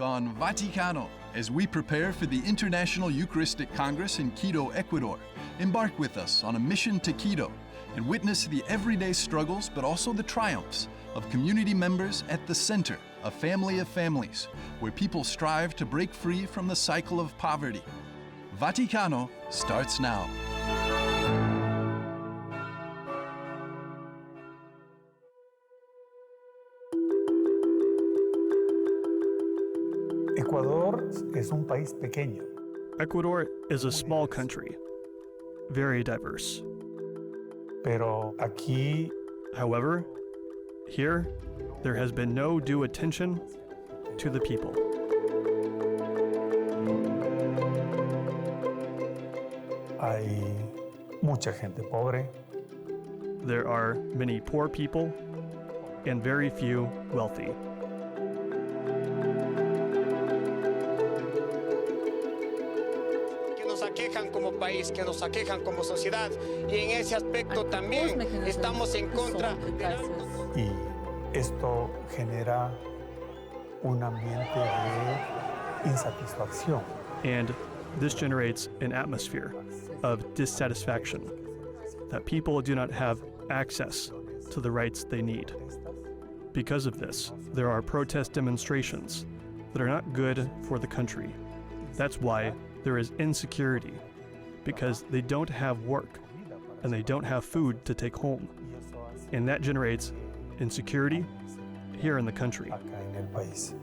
on Vaticano as we prepare for the International Eucharistic Congress in Quito, Ecuador. Embark with us on a mission to Quito and witness the everyday struggles but also the triumphs of community members at the center of Family of Families, where people strive to break free from the cycle of poverty. Vaticano starts now. Ecuador es un país pequeño. Ecuador is a small country, very diverse. Pero aquí, However, here, there has been no due attention to the people. hay mucha gente pobre, There are many poor people and very few wealthy. Que nos aquejan como país, que nos aquejan como sociedad, y en ese aspecto también estamos en contra de y esto genera un ambiente de insatisfacción. And this generates an atmosphere of dissatisfaction, that people do not have access to the rights they need. Because of this, there are protest demonstrations that are not good for the country. That's why there is insecurity, because they don't have work and they don't have food to take home. And that generates insecurity here in the country. Acá en el país.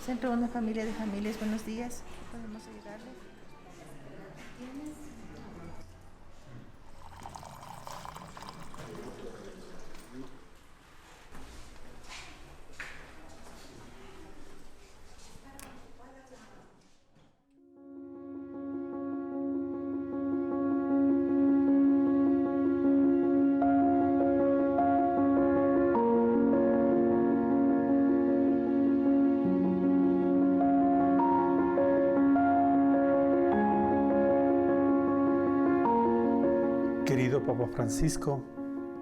Centro Una Familia de Familias, buenos días. ¿Podemos ayudarle? Querido Papa Francisco,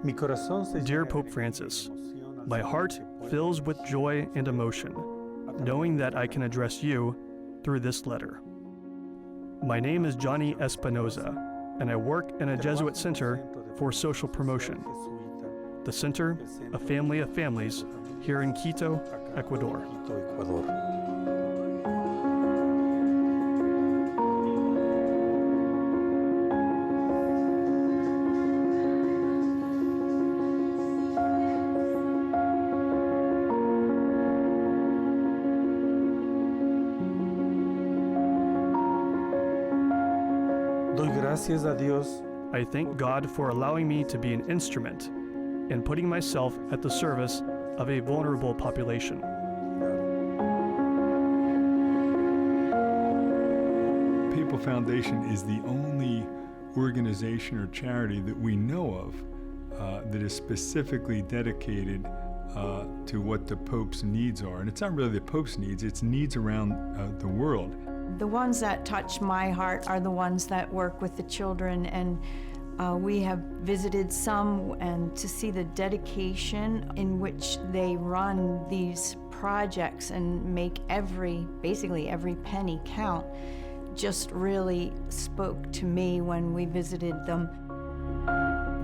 mi corazón se Dear llena Pope de Francis, emoción al my saber heart que puedo fills with joy and emotion, knowing that I can address you through this letter. My name is Johnny Espinoza, and I work in a Jesuit center for social promotion, the Center of Family of Families here in Quito, Ecuador. Quito, Ecuador. Doy gracias a Dios I thank God for allowing me to be an instrument in putting myself at the service of a vulnerable population. Papal Foundation is the only organization or charity that we know of that is specifically dedicated to what the Pope's needs are. And it's not really the Pope's needs, it's needs around the world. The ones that touch my heart are the ones that work with the children, and we have visited some, and to see the dedication in which they run these projects and make basically every penny count, just really spoke to me when we visited them.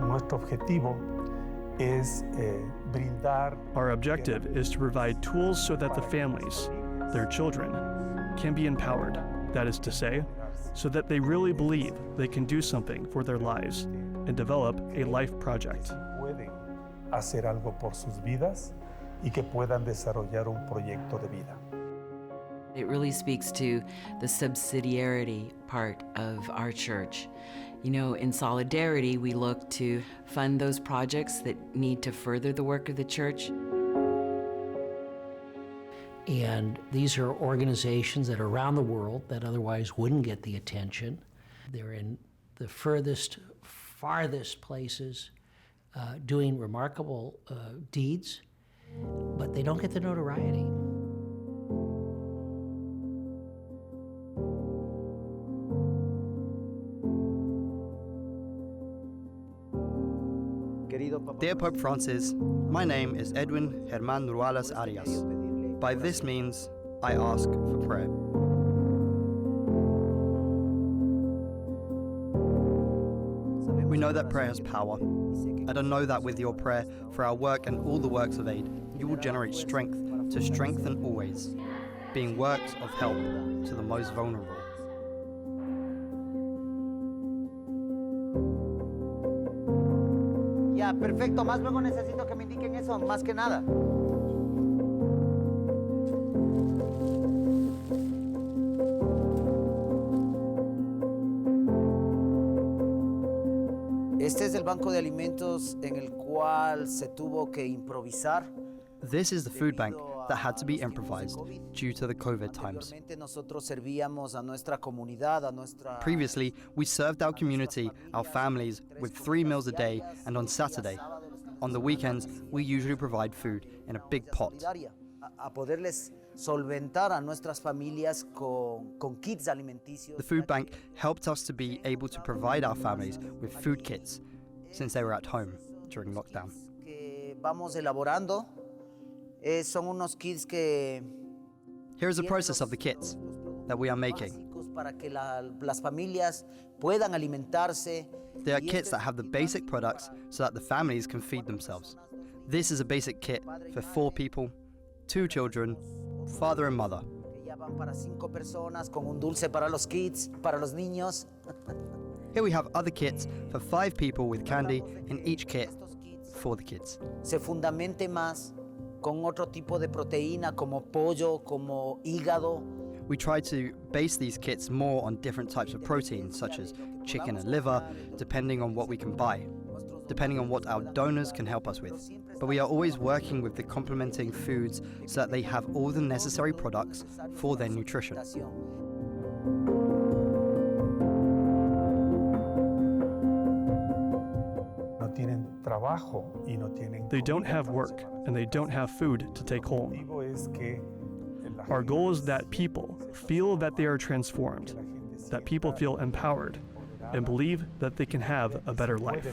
Nuestro objetivo es brindar. Our objective is to provide tools so that the families, their children, can be empowered, that is to say, so that they really believe they can do something for their lives and develop a life project. Pueden hacer algo por sus vidas y que puedan desarrollar un proyecto de vida. It really speaks to the subsidiarity part of our church. You know, in solidarity, we look to fund those projects that need to further the work of the church. And these are organizations that are around the world that otherwise wouldn't get the attention. They're in the farthest places doing remarkable deeds, but they don't get the notoriety. Dear Pope Francis, my name is Edwin Herman Rualas Arias. By this means, I ask for prayer. We know that prayer has power, and I know that with your prayer for our work and all the works of aid, you will generate strength to strengthen always, being works of help to the most vulnerable. Ya, perfecto. Más luego necesito que me indiquen eso, más que nada. Este es el banco de alimentos en el cual se tuvo que improvisar. This is the food bank that had to be improvised due to the COVID times. Previously, we served our community, our families, with 3 meals a day and on Saturday. On the weekends, we usually provide food in a big pot. The food bank helped us to be able to provide our families with food kits since they were at home during lockdown. Son unos kits que Here is the process of the kits that we are making. Para que las familias puedan alimentarse. They are kits that have the basic products so that the families can feed themselves. This is a basic kit for 4 people, 2 children, father and mother. Para 5 personas con un dulce para los kids, para los niños. Here we have other kits for 5 people with candy in each kit for the kids. Se fundamente más con otro tipo de proteína como pollo, como hígado. We try to base these kits more on different types of proteins, such as chicken and liver, depending on what we can buy, depending on what our donors can help us with. But we are always working with the complementing foods so that they have all the necessary products for their nutrition. They don't have work, and they don't have food to take home. Our goal is that people feel that they are transformed, that people feel empowered, and believe that they can have a better life.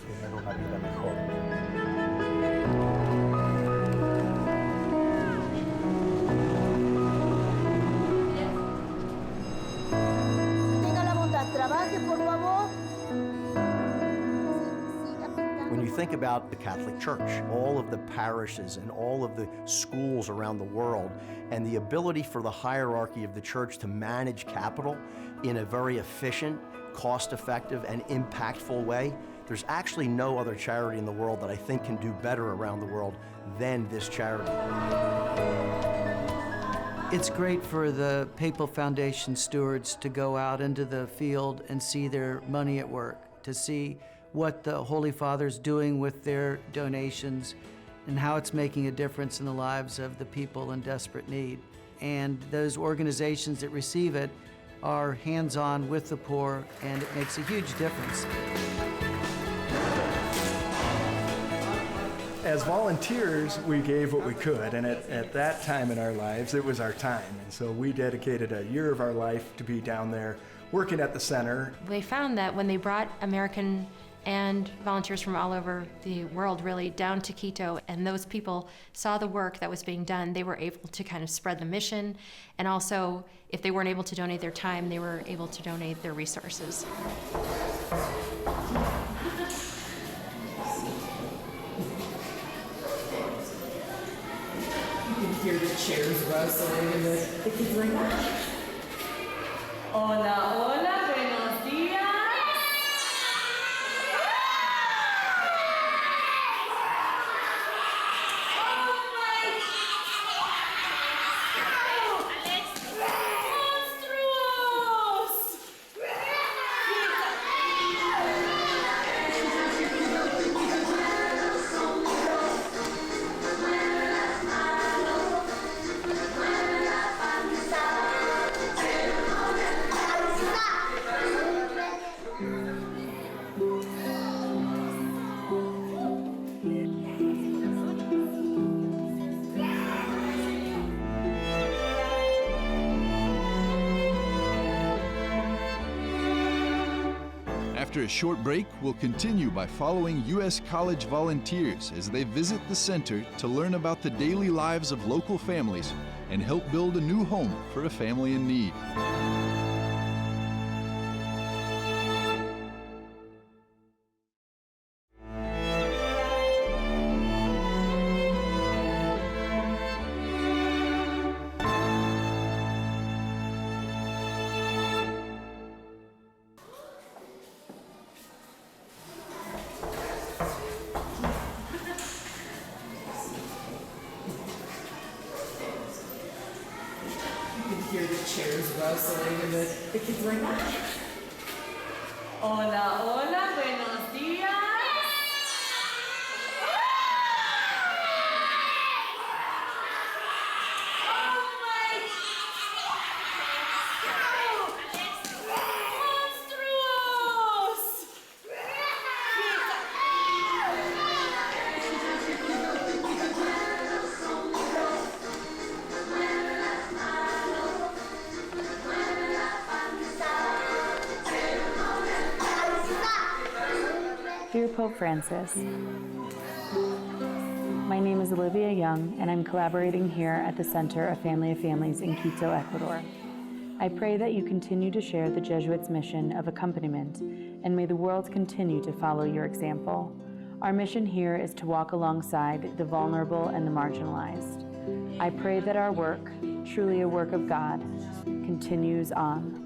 When you think about the Catholic Church, all of the parishes and all of the schools around the world, and the ability for the hierarchy of the Church to manage capital in a very efficient, cost-effective, and impactful way, there's actually no other charity in the world that I think can do better around the world than this charity. It's great for the Papal Foundation stewards to go out into the field and see their money at work, to see what the Holy Father's doing with their donations and how it's making a difference in the lives of the people in desperate need. And those organizations that receive it are hands-on with the poor, and it makes a huge difference. As volunteers, we gave what we could, and at that time in our lives, it was our time. And so we dedicated a year of our life to be down there working at the center. They found that when they brought American and volunteers from all over the world really down to Quito, and those people saw the work that was being done, they were able to kind of spread the mission, and also if they weren't able to donate their time, they were able to donate their resources. You can hear the chairs rustling and the kids like, hola, hola, buenos días. After a short break, we'll continue by following U.S. college volunteers as they visit the center to learn about the daily lives of local families and help build a new home for a family in need. Hear the chairs rustling and the kids like, hola, hola, buenos días. Dear Pope Francis, my name is Olivia Young, and I'm collaborating here at the Center of Family of Families in Quito, Ecuador. I pray that you continue to share the Jesuits' mission of accompaniment, and may the world continue to follow your example. Our mission here is to walk alongside the vulnerable and the marginalized. I pray that our work, truly a work of God, continues on.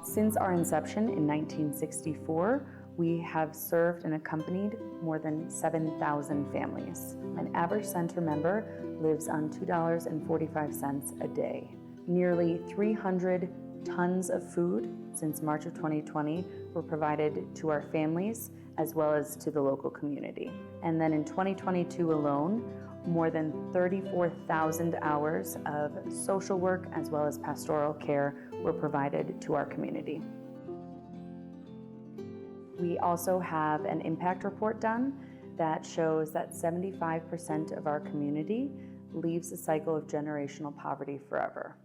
Since our inception in 1964, we have served and accompanied more than 7,000 families. An average center member lives on $2.45 a day. Nearly 300 tons of food since March of 2020 were provided to our families as well as to the local community. And then in 2022 alone, more than 34,000 hours of social work as well as pastoral care were provided to our community. We also have an impact report done that shows that 75% of our community leaves a cycle of generational poverty forever.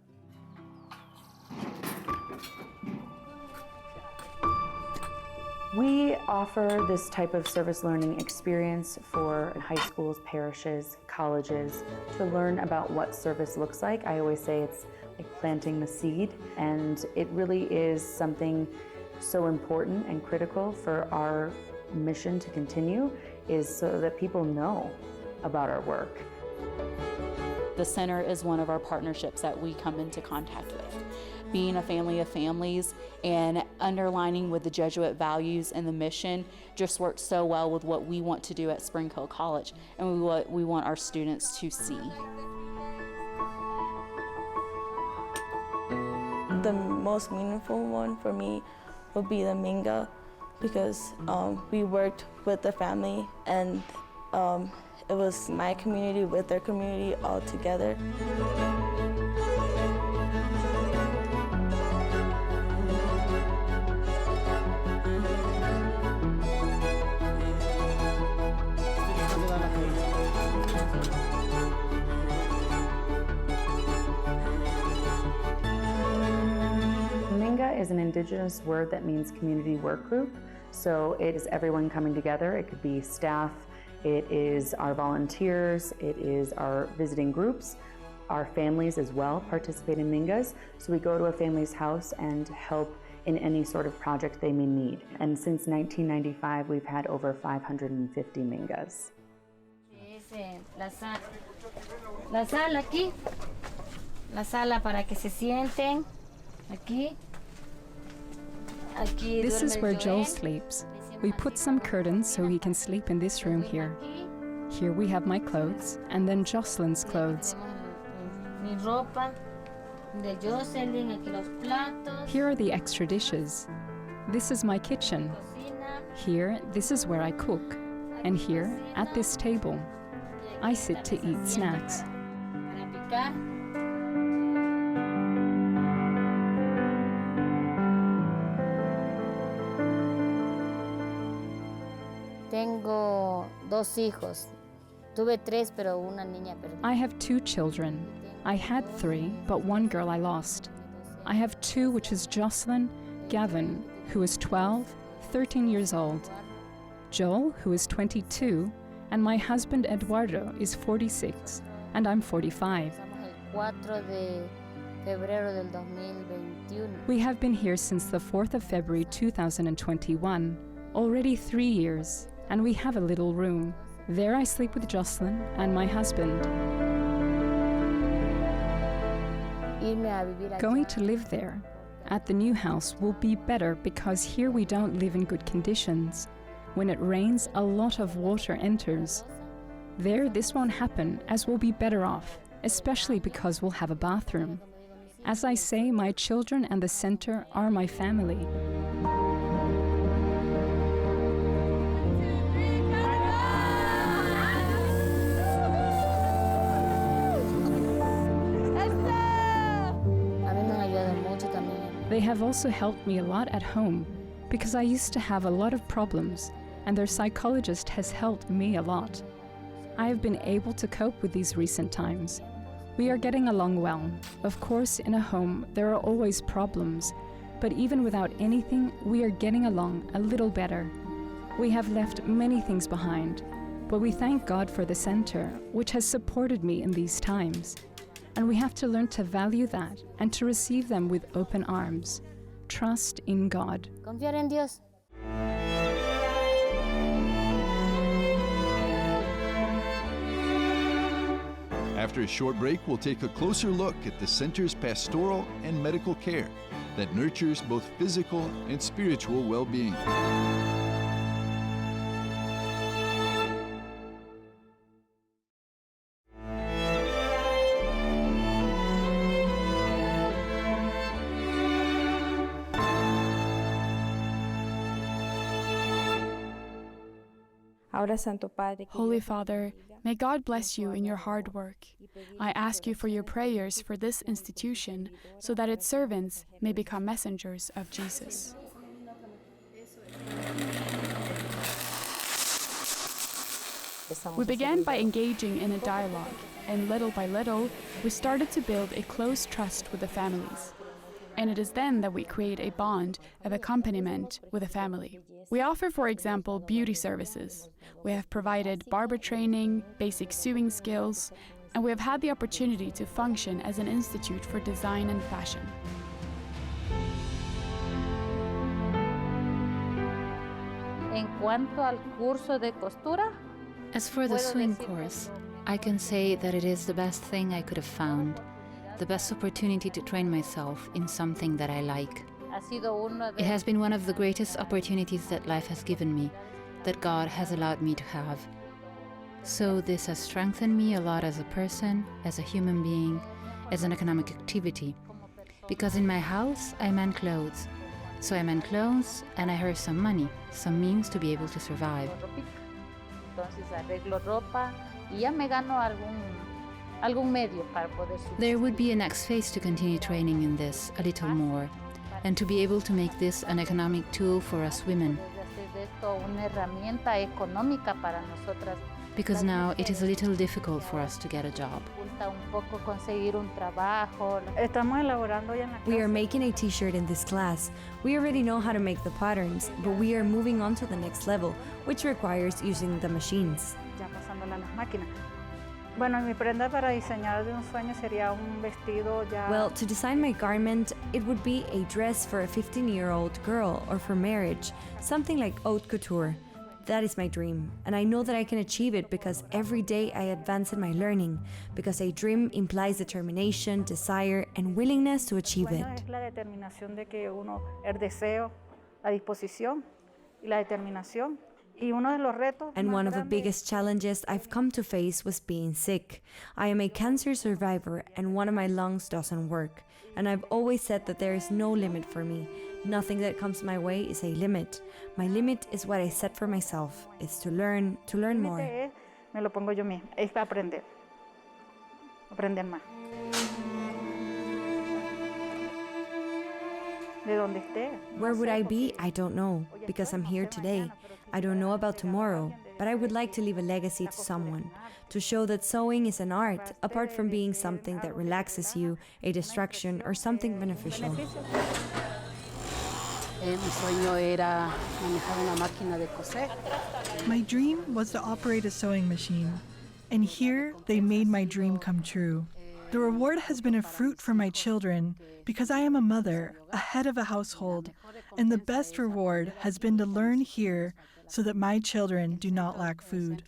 We offer this type of service learning experience for high schools, parishes, colleges to learn about what service looks like. I always say it's like planting the seed, and it really is something so important and critical for our mission to continue, is so that people know about our work. The center is one of our partnerships that we come into contact with. Being a family of families and underlining with the Jesuit values and the mission just works so well with what we want to do at Spring Hill College and what we want our students to see. The most meaningful one for me would be the Minga, because we worked with the family, and it was my community with their community all together. Minga is an indigenous word that means community work group. So it is everyone coming together. It could be staff, it is our volunteers, it is our visiting groups. Our families as well participate in Mingas. So we go to a family's house and help in any sort of project they may need. And since 1995, we've had over 550 Mingas. La sala aquí, la sala para que se sienten, aquí. This is where Joel sleeps. We put some curtains so he can sleep in this room here. Here we have my clothes, and then Jocelyn's clothes. Here are the extra dishes. This is my kitchen. Here, this is where I cook. And here, at this table, I sit to eat snacks. Tengo dos hijos. Tuve tres, pero una niña perdí. I have 2 children. I had 3, but 1 girl I lost. I have two, which is Jocelyn, Gavin, who is 12, 13 years old, Joel, who is 22, and my husband Eduardo is 46, and I'm 45. We have been here since the 4th of February 2021, already 3 years, and we have a little room. There I sleep with Jocelyn and my husband. Going to live there at the new house will be better because here we don't live in good conditions. When it rains, a lot of water enters. There, this won't happen, as we'll be better off, especially because we'll have a bathroom. As I say, my children and the center are my family. They have also helped me a lot at home because I used to have a lot of problems, and their psychologist has helped me a lot. I have been able to cope with these recent times. We are getting along well. Of course, in a home, there are always problems, but even without anything, we are getting along a little better. We have left many things behind, but we thank God for the center, which has supported me in these times. And we have to learn to value that and to receive them with open arms. Trust in God. Confiar en Dios. After a short break, we'll take a closer look at the center's pastoral and medical care that nurtures both physical and spiritual well-being. Holy Father, may God bless you in your hard work. I ask you for your prayers for this institution so that its servants may become messengers of Jesus. We began by engaging in a dialogue, and little by little, we started to build a close trust with the families. And it is then that we create a bond of accompaniment with a family. We offer, for example, beauty services. We have provided barber training, basic sewing skills, and we have had the opportunity to function as an institute for design and fashion. As for the sewing course, I can say that it is the best thing I could have found. The best opportunity to train myself in something that I like. It has been one of the greatest opportunities that life has given me, that God has allowed me to have. So this has strengthened me a lot as a person, as a human being, as an economic activity. Because in my house, I mend clothes. So I mend clothes and I earn some money, some means to be able to survive. There would be a next phase to continue training in this a little more, and to be able to make this an economic tool for us women. Because now it is a little difficult for us to get a job. We are making a t-shirt in this class. We already know how to make the patterns, but we are moving on to the next level, which requires using the machines. Well, to design my garment, it would be a dress for a 15-year-old girl or for marriage, something like haute couture. That is my dream, and I know that I can achieve it because every day I advance in my learning, because a dream implies determination, desire, and willingness to achieve it. And one of the biggest challenges I've come to face was being sick. I am a cancer survivor and one of my lungs doesn't work. And I've always said that there is no limit for me. Nothing that comes my way is a limit. My limit is what I set for myself. It's to learn more. Me lo pongo yo misma, es para aprender más. Where would I be? I don't know, because I'm here today. I don't know about tomorrow. but I would like to leave a legacy to someone, to show that sewing is an art, apart from being something that relaxes you, a distraction, or something beneficial. My dream was to operate a sewing machine, and here they made my dream come true. The reward has been a fruit for my children because I am a mother, a head of a household, and the best reward has been to learn here so that my children do not lack food.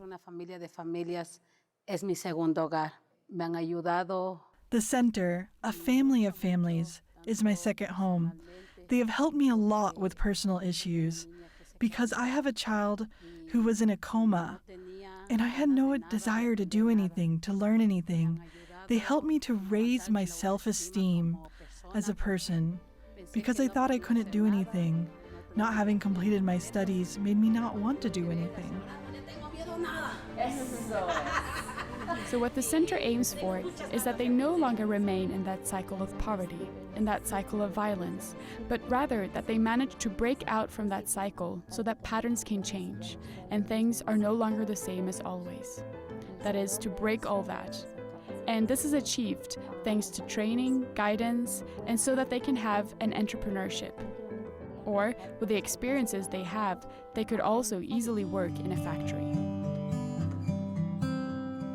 The center, a family of families, is my second home. They have helped me a lot with personal issues because I have a child who was in a coma, and I had no desire to do anything, to learn anything. They helped me to raise my self-esteem as a person because I thought I couldn't do anything. Not having completed my studies made me not want to do anything. So what the center aims for is that they no longer remain in that cycle of poverty, in that cycle of violence, but rather that they manage to break out from that cycle so that patterns can change and things are no longer the same as always. That is, to break all that. And this is achieved thanks to training, guidance, and so that they can have an entrepreneurship. Or, with the experiences they have, they could also easily work in a factory.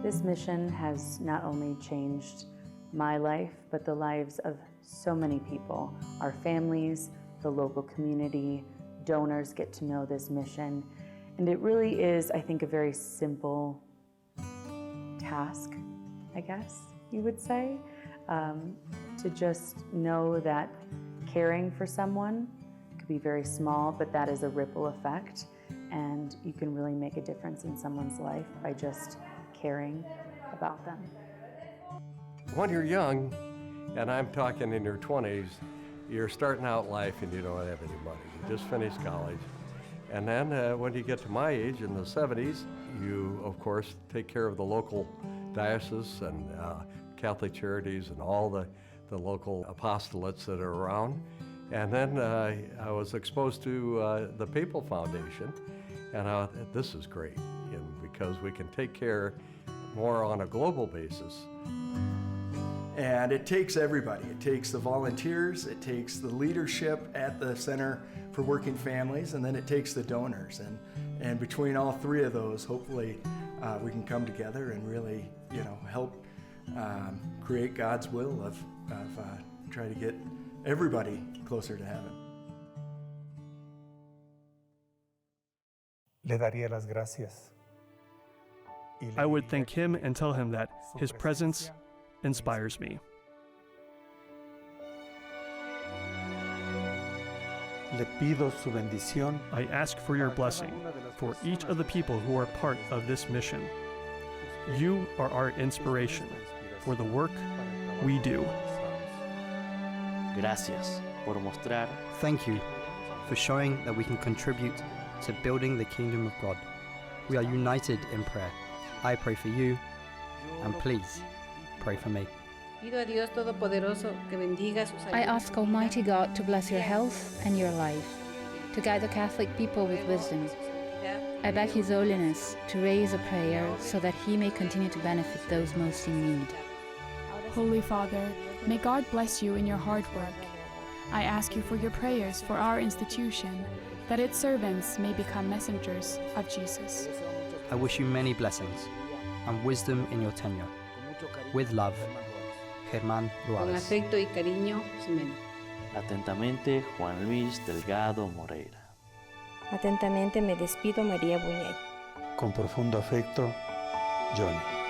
This mission has not only changed my life, but the lives of so many people. Our families, the local community, donors get to know this mission. And it really is, I think, a very simple task, I guess you would say, to just know that caring for someone could be very small, but that is a ripple effect, and you can really make a difference in someone's life by just caring about them. When you're young, and I'm talking in your 20s, you're starting out life and you don't have any money. You just finished college. And then when you get to my age, in the 70s, you, of course, take care of the local diocese and Catholic charities and all the local apostolates that are around. And then I was exposed to the Papal Foundation, and I thought, this is great, because we can take care more on a global basis. And it takes everybody. It takes the volunteers, it takes the leadership at the Center for Working Families, and then it takes the donors. And between all three of those, hopefully we can come together and really, help create God's will of try to get everybody closer to heaven. Le daría las gracias. I would thank him and tell him that his presence inspires me. Le pido su bendición. I ask for your blessing for each of the people who are part of this mission. You are our inspiration for the work we do. Gracias por mostrar. Thank you for showing that we can contribute to building the kingdom of God. We are united in prayer. I pray for you, and please pray for me. I ask Almighty God to bless your health and your life, to guide the Catholic people with wisdom. I beg His Holiness to raise a prayer so that He may continue to benefit those most in need. Holy Father, may God bless you in your hard work. I ask you for your prayers for our institution, that its servants may become messengers of Jesus. I wish you many blessings and wisdom in your tenure. With love, Germán Con Ruales. afecto y cariño, Ximena. Atentamente, Juan Luis Delgado Moreira. Atentamente me despido, María Buñay. Con profundo afecto, Johnny.